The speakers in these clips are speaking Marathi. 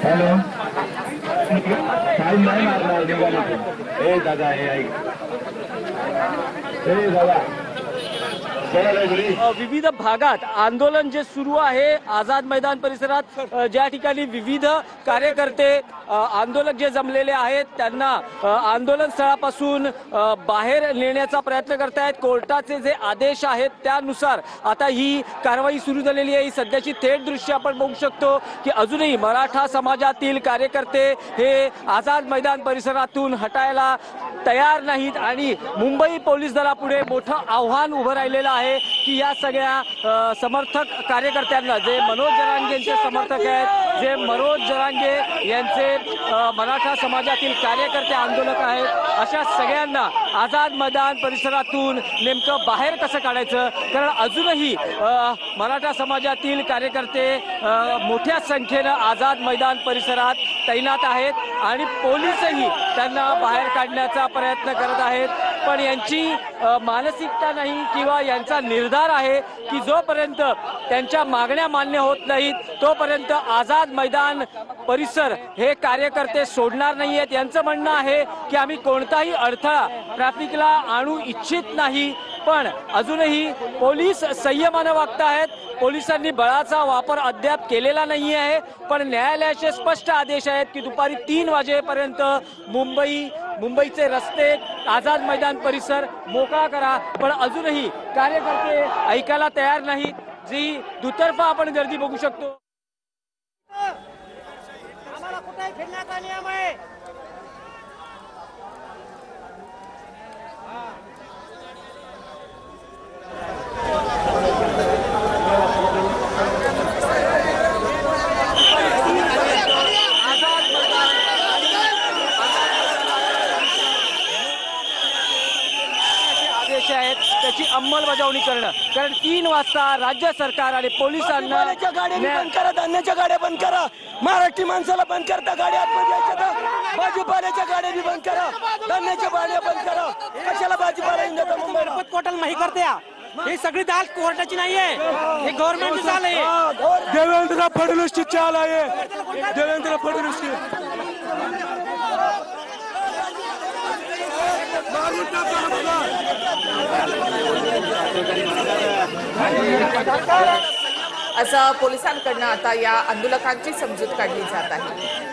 हॅलो काही नाही मारणार निघाले. हे दादा हे ऐक. हे दादा विविध भागात आंदोलन जे सुरू आहे आझाद मैदान परिसरात ज्या ठिकाणी विविध कार्यकर्ते आंदोलक जे जमलेले आहेत त्यांना आंदोलन स्थळापासून बाहेर नेण्याचा प्रयत्न करतायत. कोर्टाचे जे आदेश आहेत त्यानुसार आता ही कारवाई सुरू झालेली आहे. ही सध्याची थेट दृश्य आपण बघू शकतो की अजूनही मराठा समाजातील कार्यकर्ते हे आझाद मैदान परिसरातून हटायला तयार नाहीत आणि मुंबई पोलीस दलापुढे मोठं आव्हान उभं राहिलेलं आहे की या सगळ्या समर्थक कार्यकर्त्यांना जे मनोज जरांगेंचे समर्थक आहेत, जे मनोज जरांगे यांचे मराठा समाजातील कार्यकर्ते आंदोलक आहेत, अशा सगळ्यांना आझाद मैदान परिसरातून नेमकं बाहेर कसं काढायचं. कारण अजूनही मराठा समाजातील कार्यकर्ते मोठ्या संख्येनं आझाद मैदान परिसरात तैनात आहेत आणि पोलीसही त्यांना बाहेर काढण्याचा प्रयत्न करत आहेत. पण यांची मानसिकता नाही किंवा यांचा निर्धार आहे की जोपर्यंत त्यांच्या मागण्या मान्य होत नाहीत तोपर्यंत आझाद मैदान परिसर हे कार्यकर्ते सोडणार नाहीयेत. यांचं म्हणणं आहे की आम्ही कोणताही अडथळा ट्रॅफिकला आणू इच्छित नाही, पण अजूनही पोलीस संयमानं वागतायत. पोलिसांनी बळाचा वापर अद्याप केलेला नाही आहे, पण न्यायालयाचे स्पष्ट आदेश आहेत की दुपारी 3 वाजेपर्यंत मुंबईचे रस्ते आझाद मैदान परिसर मोकळा करा. पण अजूनही कार्यकर्ते ऐकायला तयार नाहीत. जी दुतर्फा आपण गर्दी बघू शकतो. आम्हाला कुठेही फिरण्याचा नियम आहे. त्याची अंमलबजावणी करणं. कारण 3 वाजता राज्य सरकार आणि पोलिसांना गाड्या बंद करा, धान्याच्या गाड्या बंद करा, मराठी माणसाला बंद करता, गाड्या आतमध्ये यायच्या, भाजीपाल्याच्या गाड्या बी बंद करा, धान्याच्या गाड्या बंद करा. कशाला भाजीपाला येऊन जाता मुंबईला? कोर्टाला माहिती करते ही सगळी दाल कोर्टाची नाहीये, हे गव्हर्नमेंटची चाल आहे. देवेंद्र फडणवीसची चाल आहे. देवेंद्र फडणवीसची असं पोलिसांकडनं आता या आंदोलकांची समजूत काढली जात आहे.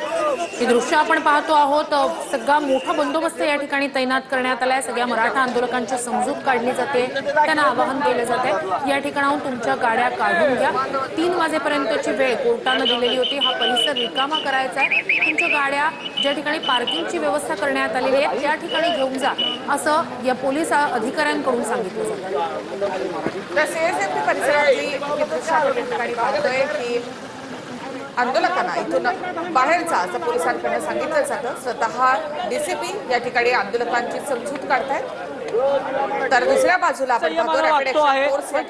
ही दृश्य आपण पाहतो आहोत. सगळा मोठा बंदोबस्त या ठिकाणी तैनात करण्यात आलाय. सगळ्या मराठा आंदोलकांची समजूत काढली जाते, त्यांना आवाहन केलं जाते या ठिकाणाहून तुमच्या गाड्या काढून घ्या. 3 वाजेपर्यंतची वेळ कोर्टानं दिलेली होती. हा परिसर रिकामा करायचा आहे. तुमच्या गाड्या ज्या ठिकाणी पार्किंगची व्यवस्था करण्यात आलेली आहे त्या ठिकाणी घेऊन जा असं या पोलीस अधिकाऱ्यांकडून सांगितलं जातं. तर सीएसएमटी परिसरातली ठिकाणी पाहतोय की आंदोलकांना इथून बाहेर जा असं पोलिसांकडून सांगितलं जातं. स्वतः डीसीपी या ठिकाणी आंदोलकांची समजूत काढतायत. तर दुसऱ्या बाजूला आपण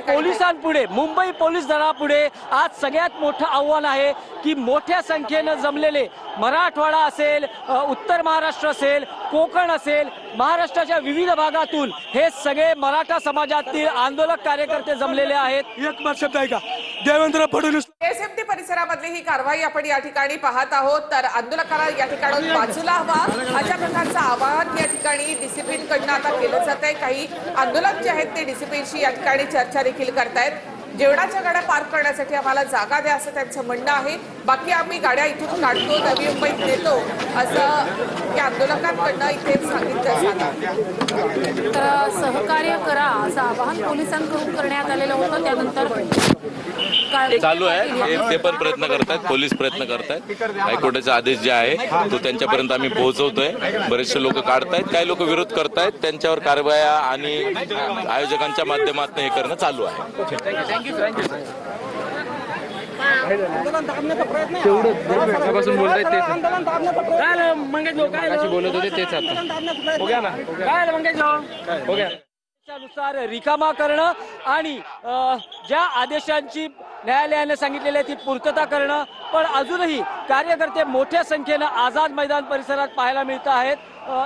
पोलिसांपुढे मुंबई पोलीस दलापुढे आज सगळ्यात मोठं आव्हान आहे की मोठ्या संख्येनं जमलेले मराठवाडा असेल, उत्तर महाराष्ट्र असेल, कोकण असेल, महाराष्ट्राच्या विविध भागातून हे सगळे मराठा समाजातील आंदोलक कार्यकर्ते जमलेले आहेत. एक शब्द आहे का देवेंद्र फडणवीस. एसएमटी परिसरामधली ही कारवाई आपण या ठिकाणी पाहत आहोत. तर आंदोलकांना या ठिकाणी बाजूला हवा अशा प्रकारचं आवाहन या ठिकाणी डिसिप्लिनकडनं आता केलं जात आहे. काही आंदोलक जे आहेत ते डिसिप्लिनशी या ठिकाणी चर्चा देखील करतायत. जेवणाच्या गाड्या पार्क करण्यासाठी आम्हाला जागा द्या असं त्यांचं म्हणणं आहे. बाकी आम्ही गाड्या इथून काढतो, नवी मुंबईत नेतो असं या आंदोलकांकडनं इथे सांगितलं जातं. तर सहकार्य करा असं आवाहन पोलिसांकडून करण्यात आलेलं होतं. त्यानंतर चालू आहे, ते पण प्रयत्न करतात, पोलीस प्रयत्न करतायत. हायकोर्टाचा आदेश जे आहे तो त्यांच्यापर्यंत आम्ही पोहोचवतोय. बरेचसे लोक काढतायत, काही लोक विरोध करतायत. त्यांच्यावर कारवाया आणि आयोजकांच्या माध्यमातून हे करणं चालू आहे. नुसार रिकामा करणं आणि ज्या आदेशांची न्यायालयाने सांगितलेली ती पूर्तता करणं. पण अजूनही कार्यकर्ते मोठ्या संख्येनं आझाद मैदान परिसरात पाहायला मिळत आहेत.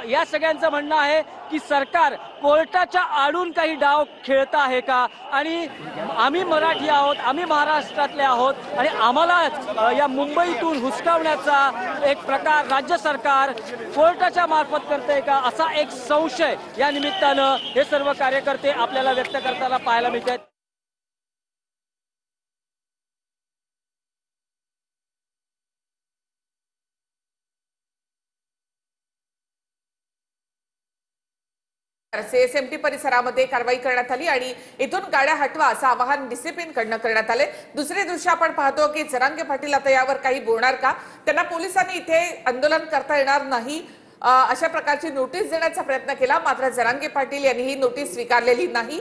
या सगळ्यांचं म्हणणं आहे की सरकार कोर्टाच्या आडून काही डाव खेळत आहे का, आणि आम्ही मराठी आहोत, आम्ही महाराष्ट्रातले आहोत आणि आम्हाला या मुंबईतून हुसकावण्याचा एक प्रकार राज्य सरकार कोर्टाच्या मार्फत करते का, असा एक संशय या निमित्तानं हे सर्व कार्यकर्ते आपल्याला व्यक्त करताना पाहायला मिळत आहेत. सीएसएमटी परिसरामध्ये कारवाई करण्यात आली आणि इथून गाड्या हटवा असं आवाहन डिसिप्लिन कडनं करण्यात आले. दुसरे दृश्य आपण पाहतो की जरांगे पाटील आता यावर काही बोलणार का, त्यांना पोलिसांनी इथे आंदोलन करता येणार नाही अशा प्रकारची नोटीस देण्याचा प्रयत्न केला, मात्र जरांगे पाटील यांनी ही नोटीस स्वीकारलेली नाही.